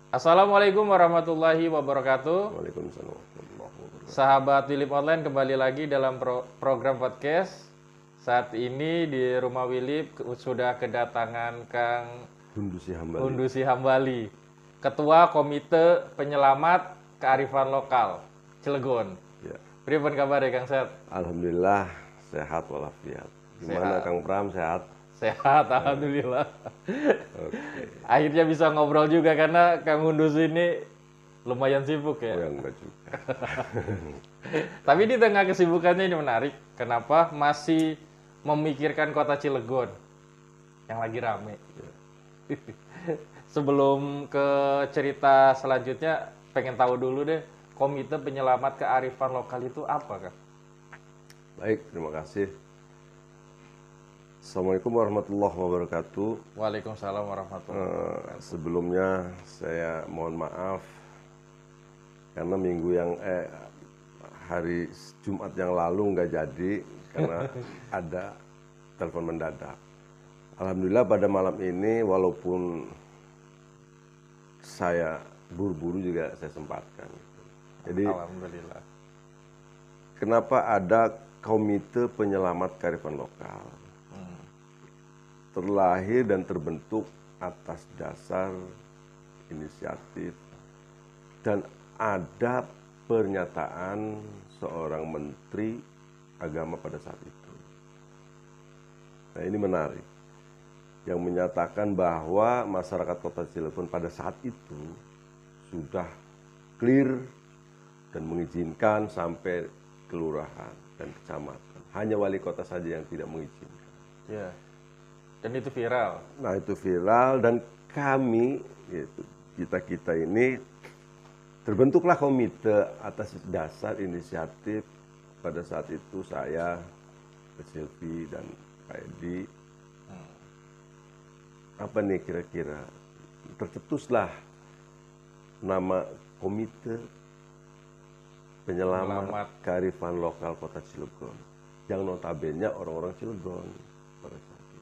Assalamualaikum warahmatullahi wabarakatuh. Waalaikumsalam warahmatullahi wabarakatuh. Sahabat Wilip Online kembali lagi dalam program podcast. Saat ini di rumah Wilip sudah kedatangan Kang Hundusi Hambali. Hundusi Hambali, Ketua Komite Penyelamat Kearifan Lokal Cilegon. Ya. Pripun kabar ya Kang Set? Alhamdulillah sehat walafiat. Gimana Sehat. Kang Pram, sehat? Sehat, alhamdulillah. Oke. Akhirnya bisa ngobrol juga karena Kang Hundusi ini lumayan sibuk ya. Oh, yang enggak juga. Tapi di tengah kesibukannya ini menarik. Kenapa masih memikirkan kota Cilegon yang lagi rame? Sebelum ke cerita selanjutnya, pengen tahu dulu deh, Komite Penyelamat Kearifan Lokal itu apa, Kak? Baik, terima kasih. Assalamualaikum warahmatullahi wabarakatuh. Waalaikumsalam warahmatullahi wabarakatuh. Sebelumnya saya mohon maaf karena hari Jumat yang lalu nggak jadi karena ada telepon mendadak. Alhamdulillah pada malam ini walaupun saya buru-buru juga saya sempatkan. Jadi Alhamdulillah. kenapa ada Komite Penyelamat Kearifan Lokal? Terlahir dan terbentuk atas dasar inisiatif dan ada pernyataan seorang menteri agama pada saat itu. Nah, ini menarik. Yang menyatakan bahwa masyarakat Kota Cilegon pada saat itu sudah clear dan mengizinkan sampai kelurahan dan kecamatan. Hanya wali kota saja yang tidak mengizinkan. Ya. Dan itu viral. Nah, itu viral dan kami, kita ini terbentuklah komite atas dasar inisiatif pada saat itu saya, Silvi dan Pak Edi. Apa nih kira-kira? Tercetuslah nama Komite Penyelamat Kearifan Lokal Kota Cilegon. Yang notabene orang-orang Cilegon pada saat itu.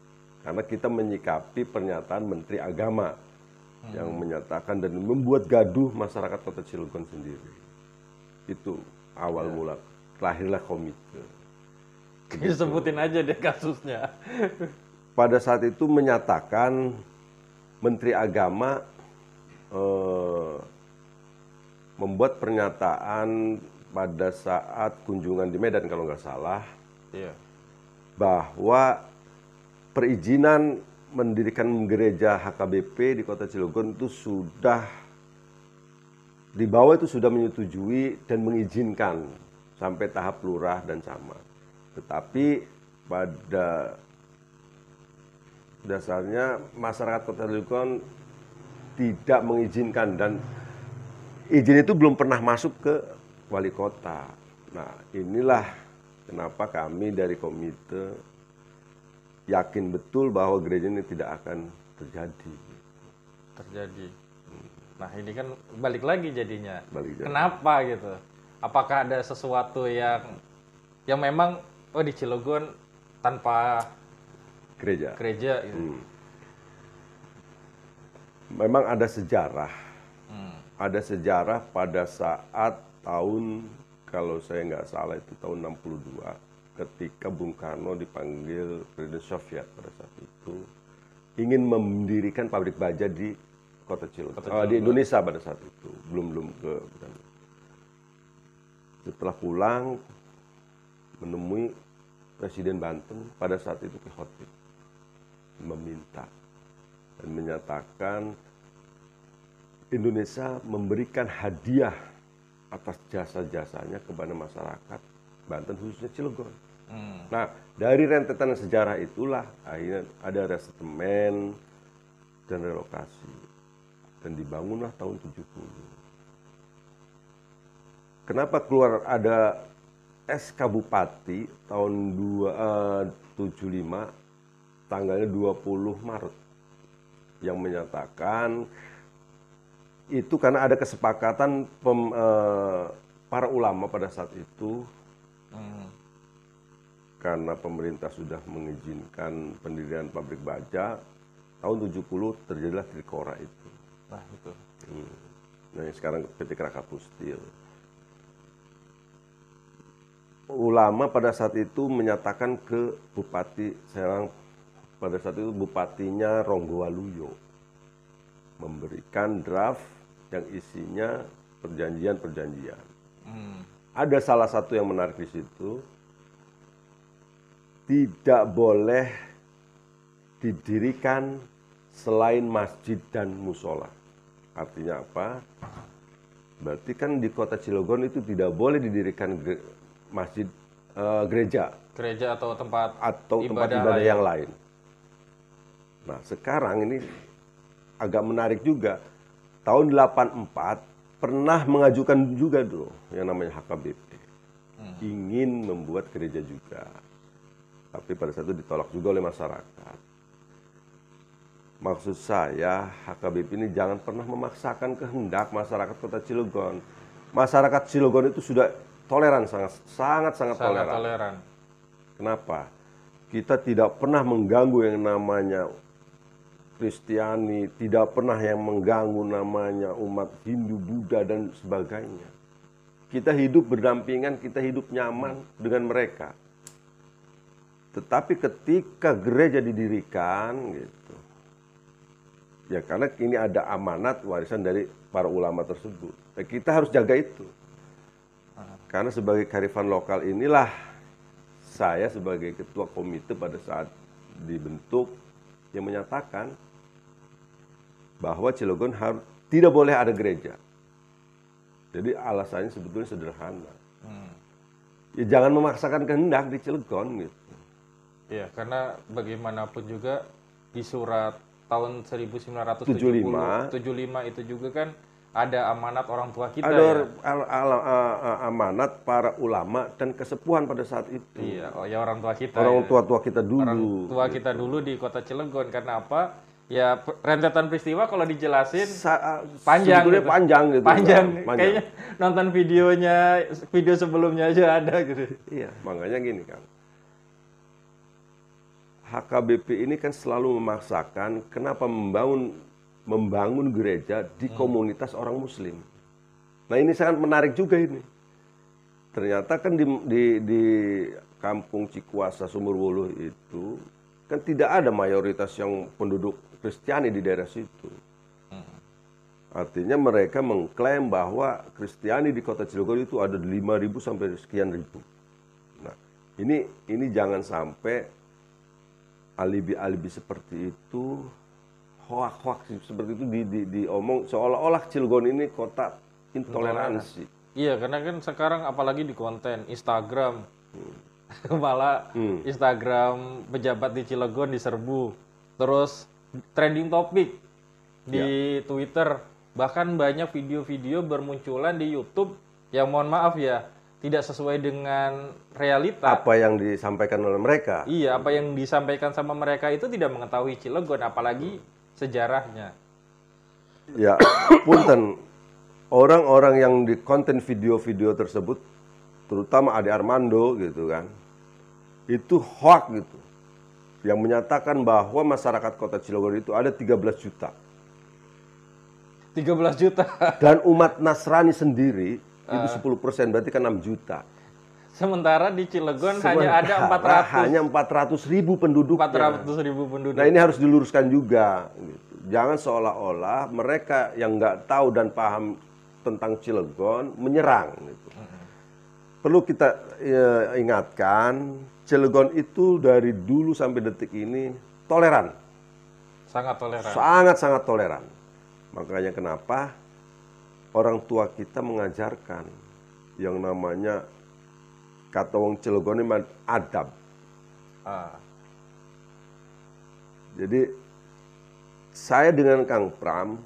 Karena kita menyikapi pernyataan Menteri Agama yang menyatakan dan membuat gaduh masyarakat Kota Cilegon sendiri. Itu awal mula lahirlah komite. Disebutin aja deh kasusnya. Pada saat itu menyatakan Menteri Agama membuat pernyataan pada saat kunjungan di Medan kalau nggak salah, Iya. bahwa perizinan mendirikan gereja HKBP di Kota Cilegon itu sudah di bawah itu sudah menyetujui dan mengizinkan sampai tahap lurah dan camat. Tetapi pada dasarnya masyarakat Kota Cilegon tidak mengizinkan dan izin itu belum pernah masuk ke wali kota. Nah, inilah kenapa kami dari komite yakin betul bahwa gereja ini tidak akan terjadi. Nah, ini kan balik lagi jadinya. Balik jadi. Kenapa gitu? Apakah ada sesuatu yang memang di Cilegon tanpa Gereja. gereja gitu? Memang ada sejarah. Ada sejarah pada saat tahun, kalau saya nggak salah itu tahun 62, ketika Bung Karno dipanggil Presiden Soviet pada saat itu, ingin mendirikan pabrik baja di Kota Cilegon. Di Indonesia pada saat itu. Belum ke. Setelah pulang, menemui Presiden Banten pada saat itu ke khotib. Meminta dan menyatakan Indonesia memberikan hadiah atas jasa-jasanya kepada masyarakat Banten khususnya Cilegon. Nah, dari rentetan sejarah itulah akhirnya ada resettlement dan relokasi dan dibangunlah tahun 70. Kenapa keluar ada SK Bupati tahun 75 tanggalnya 20 Maret yang menyatakan itu karena ada kesepakatan para ulama pada saat itu karena pemerintah sudah mengizinkan pendirian pabrik baja tahun 70 terjadilah Trikora itu. Nah, itu. Nah, yang sekarang PT Krakatau. Ulama pada saat itu menyatakan ke Bupati Serang, pada saat itu bupatinya Ronggowaluyo, memberikan draft yang isinya perjanjian-perjanjian. Ada salah satu yang menarik di situ, tidak boleh didirikan selain masjid dan musola. Artinya apa? Berarti kan di kota Cilegon itu tidak boleh didirikan masjid, gereja Gereja atau tempat ibadah yang lain. Nah, sekarang ini agak menarik juga. Tahun 84 pernah mengajukan juga dulu yang namanya HKBP. Ingin membuat gereja juga. Tapi pada saat itu ditolak juga oleh masyarakat. Maksud saya, HKBP ini jangan pernah memaksakan kehendak masyarakat kota Cilegon. Masyarakat Cilegon itu sudah toleran, sangat toleran. Kenapa? Kita tidak pernah mengganggu yang namanya Kristiani, tidak pernah yang mengganggu namanya umat Hindu, Buddha, dan sebagainya. Kita hidup berdampingan, kita hidup nyaman dengan mereka. Tetapi ketika gereja didirikan, gitu, ya karena ini ada amanat warisan dari para ulama tersebut. Kita harus jaga itu. Karena sebagai kearifan lokal inilah saya sebagai ketua komite pada saat dibentuk yang menyatakan bahwa Cilegon tidak boleh ada gereja. Jadi alasannya sebetulnya sederhana. Ya jangan memaksakan kehendak di Cilegon gitu. Ya, karena bagaimanapun juga di surat tahun 1975 itu juga kan ada amanat orang tua kita. Ada amanat para ulama dan kesepuhan pada saat itu. Iya, ya orang tua kita. Orang tua kita dulu. Orang tua kita dulu di kota Cilegon. Karena apa? Ya rentetan peristiwa kalau dijelasin panjang gitu. Panjang. Kayaknya nonton video sebelumnya aja ada gitu. Iya, makanya gini kan. HKBP ini kan selalu memaksakan kenapa membangun gereja di komunitas orang Muslim. Nah ini sangat menarik juga ini. Ternyata kan di kampung Cikuasa Sumberwuluh itu kan tidak ada mayoritas yang penduduk Kristiani di daerah situ. Artinya mereka mengklaim bahwa Kristiani di kota Cilegon itu ada 5.000 sampai sekian ribu. Nah ini jangan sampai alibi-alibi seperti itu, hoak-hoak seperti itu diomong seolah-olah Cilegon ini kota intoleransi. Iya, karena kan sekarang apalagi di konten Instagram, malah Instagram pejabat di Cilegon diserbu, terus trending topik di Twitter, bahkan banyak video-video bermunculan di YouTube yang mohon maaf ya, tidak sesuai dengan realita. Apa yang disampaikan oleh mereka. Iya, apa yang disampaikan sama mereka itu tidak mengetahui Cilegon, apalagi sejarahnya. Ya, punten. Orang-orang yang di konten video-video tersebut, terutama Ade Armando gitu kan, itu hoax gitu. Yang menyatakan bahwa masyarakat kota Cilegon itu ada 13 juta. 13 juta. Dan umat Nasrani sendiri itu 10%, berarti kan 6 juta. Sementara di Cilegon hanya ada 400.000 penduduk. 400.000 penduduk. Nah ini harus diluruskan juga. Gitu. Jangan seolah-olah mereka yang nggak tahu dan paham tentang Cilegon menyerang. Gitu. Perlu kita ingatkan, Cilegon itu dari dulu sampai detik ini toleran. Sangat toleran. Sangat-sangat toleran. Makanya kenapa orang tua kita mengajarkan yang namanya kata wong Cilegon ini adab. Jadi saya dengan Kang Pram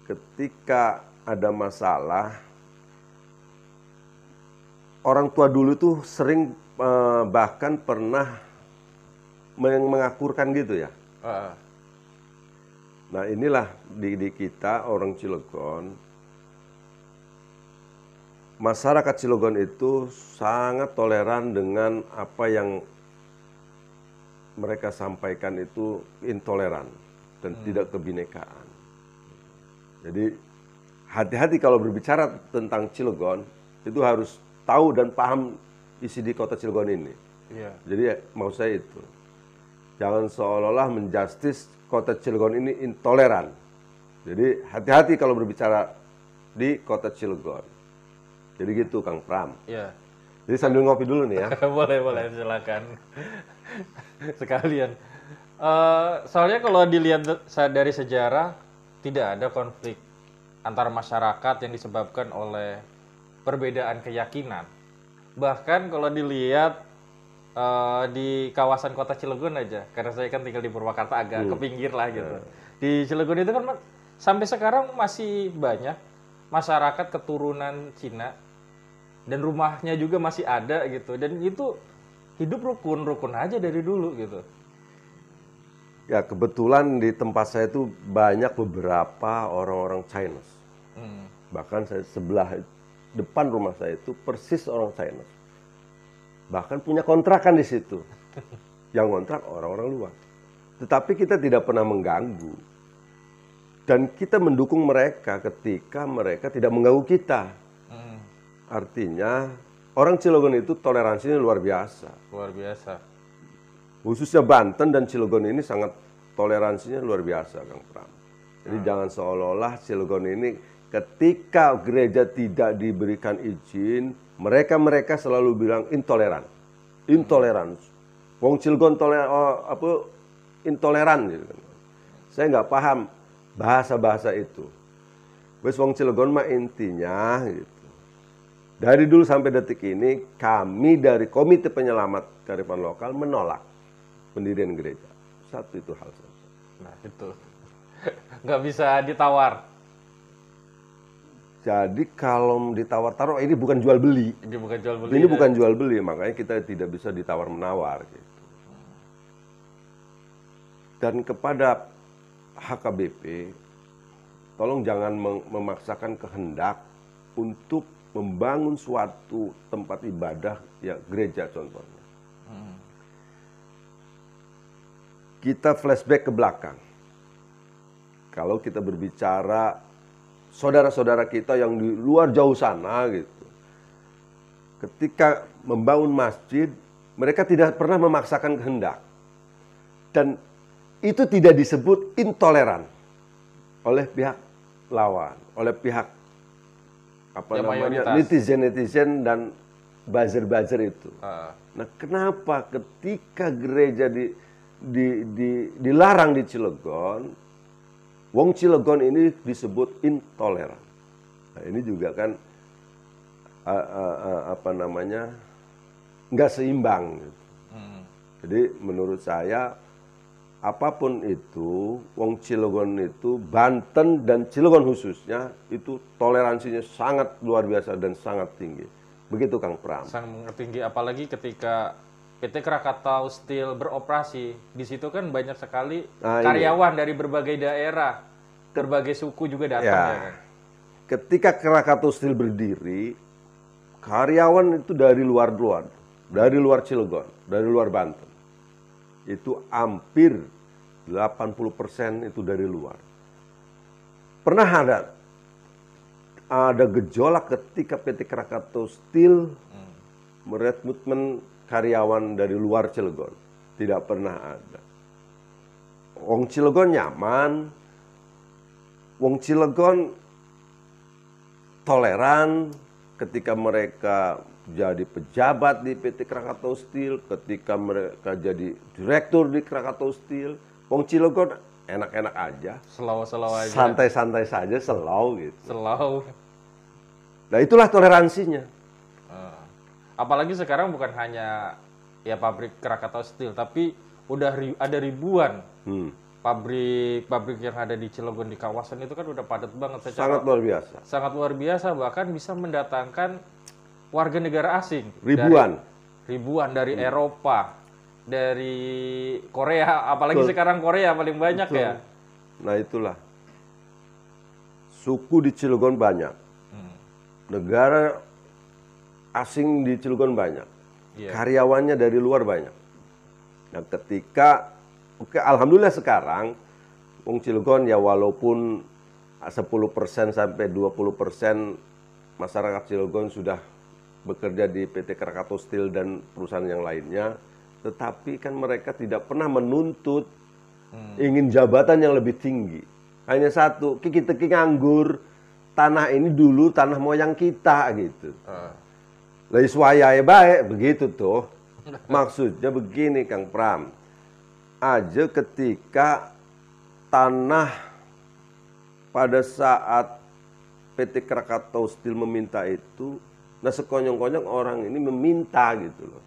ketika ada masalah, orang tua dulu tuh sering bahkan pernah mengakurkan gitu ya. Nah inilah di kita orang Cilegon, masyarakat Cilegon itu sangat toleran dengan apa yang mereka sampaikan itu intoleran dan tidak kebinekaan. Jadi hati-hati kalau berbicara tentang Cilegon, itu harus tahu dan paham isi di kota Cilegon ini. Iya. Jadi mau saya itu, jangan seolah-olah menjustis kota Cilegon ini intoleran. Jadi hati-hati kalau berbicara di kota Cilegon. Jadi gitu Kang Pram. Iya. Jadi sambil ngopi dulu nih ya. Boleh, silakan. Sekalian. Soalnya kalau dilihat dari sejarah, tidak ada konflik antara masyarakat yang disebabkan oleh perbedaan keyakinan. Bahkan kalau dilihat di kawasan kota Cilegon aja, karena saya kan tinggal di Purwakarta agak ke pinggir lah gitu. Di Cilegon itu kan sampai sekarang masih banyak masyarakat keturunan Cina dan rumahnya juga masih ada gitu, dan itu hidup rukun aja dari dulu gitu. Ya kebetulan di tempat saya itu banyak beberapa orang-orang Chinese. Bahkan saya sebelah depan rumah saya itu persis orang Chinese. Bahkan punya kontrakan di situ. Yang kontrak orang-orang luar. Tetapi kita tidak pernah mengganggu. Dan kita mendukung mereka ketika mereka tidak mengganggu kita. Artinya orang Cilegon itu toleransinya luar biasa. Luar biasa. Khususnya Banten dan Cilegon ini sangat toleransinya luar biasa, Kang Pram. Jadi jangan seolah-olah Cilegon ini ketika gereja tidak diberikan izin, mereka selalu bilang intoleran. Intoleran. Wong Cilegon intoleran gitu. Saya nggak paham bahasa-bahasa itu. Wes wong Cilegon mah intinya gitu. Dari dulu sampai detik ini, kami dari Komite Penyelamat Kearifan Lokal menolak pendirian gereja. Satu itu hal saja. Nah itu, nggak bisa ditawar. Jadi kalau ditawar-tawar, ini bukan jual beli. Ini bukan jual beli. Ini bukan jual beli, makanya kita tidak bisa ditawar-menawar. Gitu. Dan kepada HKBP, tolong jangan memaksakan kehendak untuk membangun suatu tempat ibadah, ya gereja contohnya. Kita flashback ke belakang. Kalau kita berbicara saudara-saudara kita yang di luar jauh sana gitu. Ketika membangun masjid, mereka tidak pernah memaksakan kehendak. Dan itu tidak disebut intoleran oleh pihak lawan, oleh pihak netizen dan buzzer itu. Nah, kenapa ketika gereja dilarang di Cilegon, wong Cilegon ini disebut intoleran. Nah, ini juga kan nggak seimbang. Gitu. Jadi menurut saya apapun itu, wong Cilegon itu, Banten dan Cilegon khususnya, itu toleransinya sangat luar biasa dan sangat tinggi. Begitu Kang Pram. Sangat tinggi, apalagi ketika PT Krakatau Steel beroperasi. Di situ kan banyak sekali karyawan dari berbagai daerah, berbagai suku juga datang. Ya kan? Ketika Krakatau Steel berdiri, karyawan itu dari luar Cilegon, dari luar Banten. Itu hampir 80% itu dari luar. Pernah ada gejolak ketika PT Krakatau Steel merekrutmen karyawan dari luar Cilegon. Tidak pernah ada. Wong Cilegon nyaman, wong Cilegon toleran ketika mereka jadi pejabat di PT Krakatau Steel, ketika mereka jadi direktur di Krakatau Steel, wong Cilegon enak-enak aja. Slow aja. Santai-santai saja, slow gitu. Slow. Nah itulah toleransinya. Apalagi sekarang bukan hanya ya pabrik Krakatau Steel, tapi udah ada ribuan pabrik yang ada di Cilegon, di kawasan itu kan udah padat banget. Sangat luar biasa. Sangat luar biasa, bahkan bisa mendatangkan warga negara asing. Ribuan dari Eropa, dari Korea, apalagi sekarang Korea paling banyak. Betul. Ya. Nah itulah. Suku di Cilegon banyak. Negara asing di Cilegon banyak. Karyawannya dari luar banyak. Nah ketika, alhamdulillah sekarang, wong Cilegon ya walaupun 10% sampai 20% masyarakat Cilegon sudah bekerja di PT Krakatau Steel dan perusahaan yang lainnya, tetapi kan mereka tidak pernah menuntut ingin jabatan yang lebih tinggi. Hanya satu, kita nganggur, tanah ini dulu tanah moyang kita gitu. Lai swayai baik begitu tuh. Maksudnya begini Kang Pram. Aja ketika tanah pada saat PT Krakatau Steel meminta itu, nah sekonyong-konyong orang ini meminta gitu loh.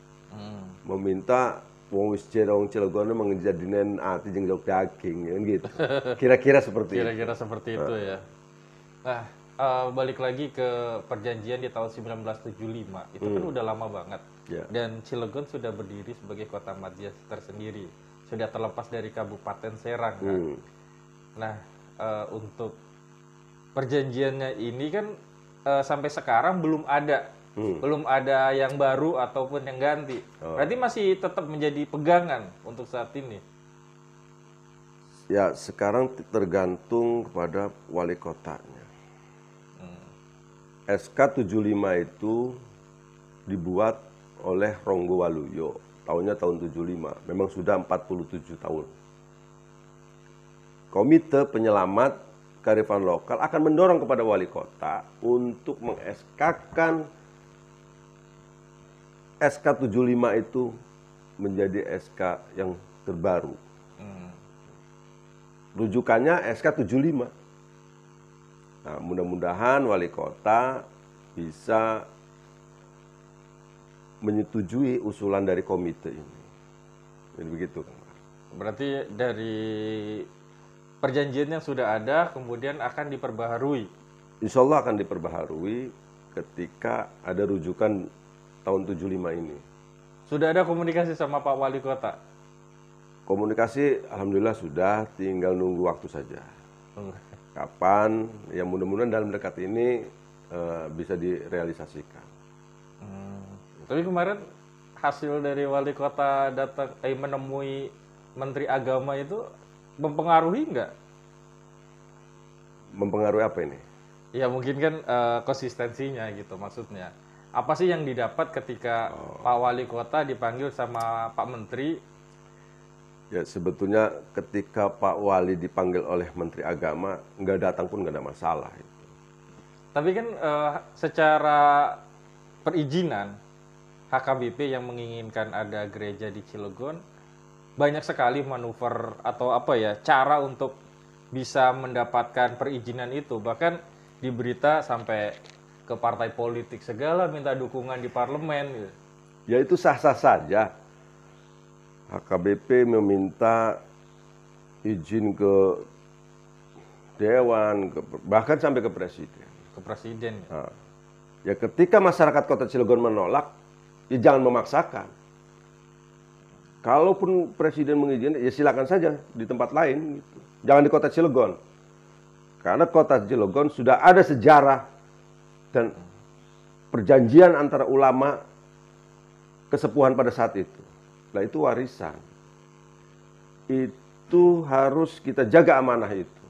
Meminta wong wis wong Cilegon menjadikan ati jeung jog daging gitu. Kira-kira seperti Kira-kira seperti itu ya. Nah, balik lagi ke perjanjian di tahun 1975. Itu kan udah lama banget. Ya. Dan Cilegon sudah berdiri sebagai kota madya tersendiri. Sudah terlepas dari Kabupaten Serang kan. Nah, untuk perjanjiannya ini kan sampai sekarang belum ada. Belum ada yang baru ataupun yang ganti. Berarti masih tetap menjadi pegangan untuk saat ini. Ya, sekarang tergantung kepada wali kotanya. SK 75 itu dibuat oleh Ronggo Waluyo. Tahunnya tahun 75. Memang sudah 47 tahun. Komite Penyelamat Kearifan Lokal akan mendorong kepada wali kota untuk meng-SK-kan SK 75 itu menjadi SK yang terbaru. Rujukannya SK 75. Nah, mudah-mudahan wali kota bisa menyetujui usulan dari komite ini. Jadi begitu, Kang. Berarti dari perjanjian yang sudah ada kemudian akan diperbaharui. Insya Allah akan diperbaharui ketika ada rujukan tahun 75 ini. Sudah ada komunikasi sama Pak Wali Kota? Komunikasi alhamdulillah sudah, tinggal nunggu waktu saja. Kapan? Ya mudah-mudahan dalam dekat ini bisa direalisasikan. Tapi kemarin hasil dari Wali Kota datang menemui Menteri Agama itu mempengaruhi nggak? Mempengaruhi apa ini? Ya mungkin kan konsistensinya gitu maksudnya. Apa sih yang didapat ketika Pak Wali Kota dipanggil sama Pak Menteri? Ya sebetulnya ketika Pak Wali dipanggil oleh Menteri Agama, nggak datang pun nggak ada masalah. Tapi kan secara perizinan, HKBP yang menginginkan ada gereja di Cilegon, banyak sekali manuver atau apa ya, cara untuk bisa mendapatkan perizinan itu. Bahkan di berita sampai ke partai politik segala minta dukungan di parlemen gitu. Ya itu sah-sah saja. HKBP meminta izin ke dewan, bahkan sampai ke presiden. Ke presiden. Nah, ya ketika masyarakat Kota Cilegon menolak, ya jangan memaksakan. Kalaupun presiden mengizinkan, ya silakan saja di tempat lain. Gitu. Jangan di Kota Cilegon. Karena Kota Cilegon sudah ada sejarah dan perjanjian antara ulama kesepuhan pada saat itu. Nah itu warisan. Itu harus kita jaga amanah itu.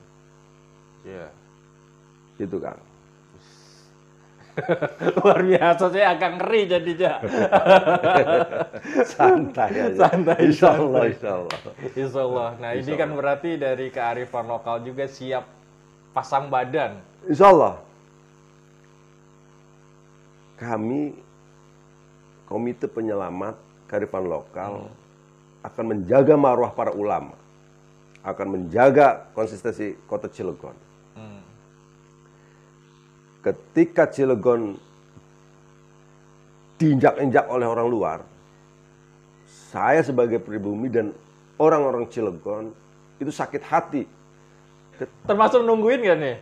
Iya. Itu Kang. Luar biasa, saya agak ngeri jadinya. Santai aja. Santai. Insya Allah, insya Allah. Insya Allah. Nah ini kan berarti dari kearifan lokal juga siap pasang badan. Insya Allah. Kami, Komite Penyelamat Kearifan Lokal, akan menjaga marwah para ulama. Akan menjaga konsistensi Kota Cilegon. Ketika Cilegon diinjak-injak oleh orang luar, saya sebagai pribumi dan orang-orang Cilegon itu sakit hati. Termasuk nungguin gak nih?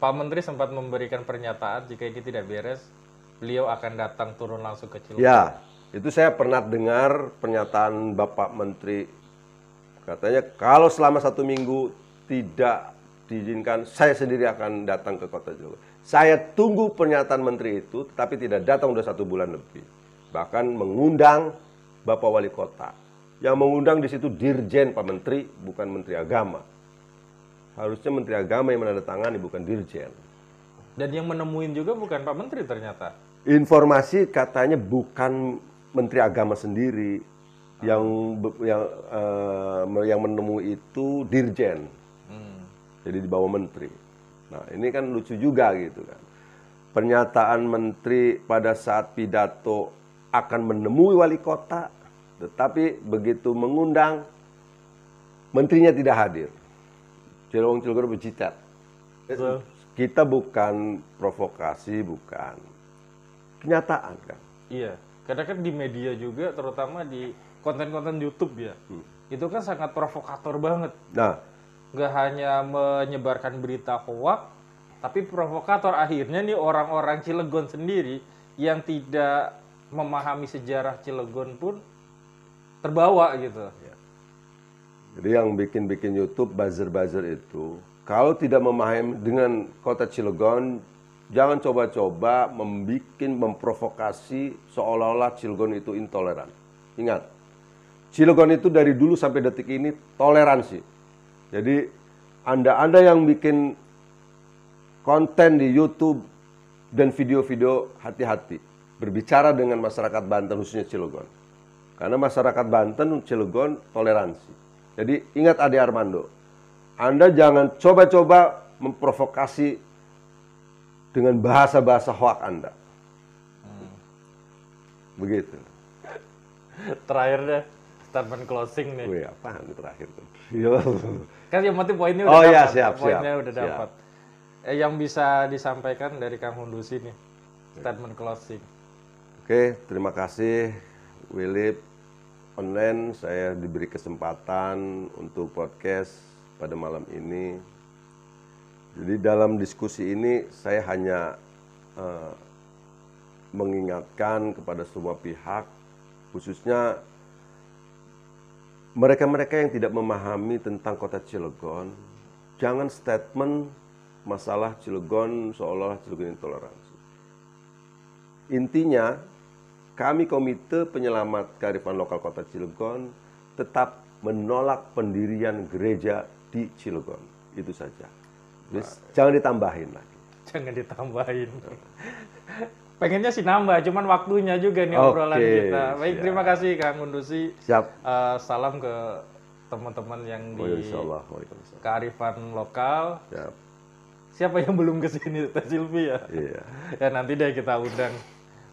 Pak Menteri sempat memberikan pernyataan jika ini tidak beres, beliau akan datang turun langsung ke Cilegon. Ya, itu saya pernah dengar pernyataan Bapak Menteri. Katanya kalau selama 1 minggu tidak diizinkan, saya sendiri akan datang ke Kota Cilegon. Saya tunggu pernyataan Menteri itu, tapi tidak datang udah 1 bulan lebih. Bahkan mengundang Bapak Wali Kota. Yang mengundang di situ Dirjen Pak Menteri, bukan Menteri Agama. Harusnya Menteri Agama yang menandatangani, bukan Dirjen. Dan yang menemuin juga bukan Pak Menteri ternyata. Informasi katanya bukan Menteri Agama sendiri yang menemui itu Dirjen. Jadi di bawah Menteri. Nah, ini kan lucu juga gitu kan. Pernyataan Menteri pada saat pidato akan menemui wali kota, tetapi begitu mengundang, menterinya tidak hadir. Cilegon bercitat. Kita bukan provokasi, bukan. Kenyataan kan. Iya, karena kan di media juga, terutama di konten-konten YouTube ya, itu kan sangat provokator banget. Nah, nggak hanya menyebarkan berita hoak, tapi provokator. Akhirnya nih orang-orang Cilegon sendiri yang tidak memahami sejarah Cilegon pun terbawa gitu. ya. Jadi yang bikin YouTube buzzer-buzzer itu, kalau tidak memahami dengan kota Cilegon, jangan coba-coba memprovokasi seolah-olah Cilegon itu intoleran. Ingat, Cilegon itu dari dulu sampai detik ini toleransi. Jadi Anda yang bikin konten di YouTube dan video-video, hati-hati. Berbicara dengan masyarakat Banten, khususnya Cilegon. Karena masyarakat Banten, Cilegon, toleransi. Jadi ingat Ade Armando, Anda jangan coba-coba memprovokasi dengan bahasa-bahasa hoak Anda. Begitu. Terakhir deh, statement closing nih. Wih, apaan terakhir tuh? Kan yang penting poinnya udah dapat. Ya, siap. Poinnya udah dapat. Yang bisa disampaikan dari Kang Hundusi nih, statement closing. Oke, terima kasih Willip Online. Saya diberi kesempatan untuk podcast pada malam ini. Jadi dalam diskusi ini saya hanya mengingatkan kepada semua pihak, khususnya mereka-mereka yang tidak memahami tentang kota Cilegon, jangan statement masalah Cilegon seolah-olah Cilegon intoleransi. Intinya, kami Komite Penyelamat Kearifan Lokal Kota Cilegon tetap menolak pendirian gereja di Cilegon. Itu saja. Jadi, jangan ditambahin lagi. Jangan ditambahin. Pengennya sih nambah, cuman waktunya juga nih obrolan kita. Baik, siap. Terima kasih Kang Hundusi. Siap. Salam ke teman-teman yang di kearifan lokal. Siap. Siapa yang belum kesini, Teh Silvi ya? Iya. Ya nanti deh kita undang.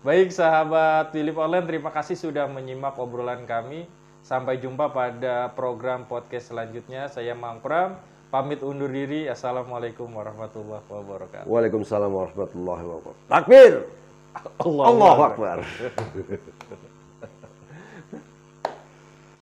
Baik sahabat Willip Online, terima kasih sudah menyimak obrolan kami. Sampai jumpa pada program podcast selanjutnya. Saya Mang Pram, pamit undur diri. Assalamualaikum warahmatullahi wabarakatuh. Waalaikumsalam warahmatullahi wabarakatuh. Takbir! Allahu Akbar.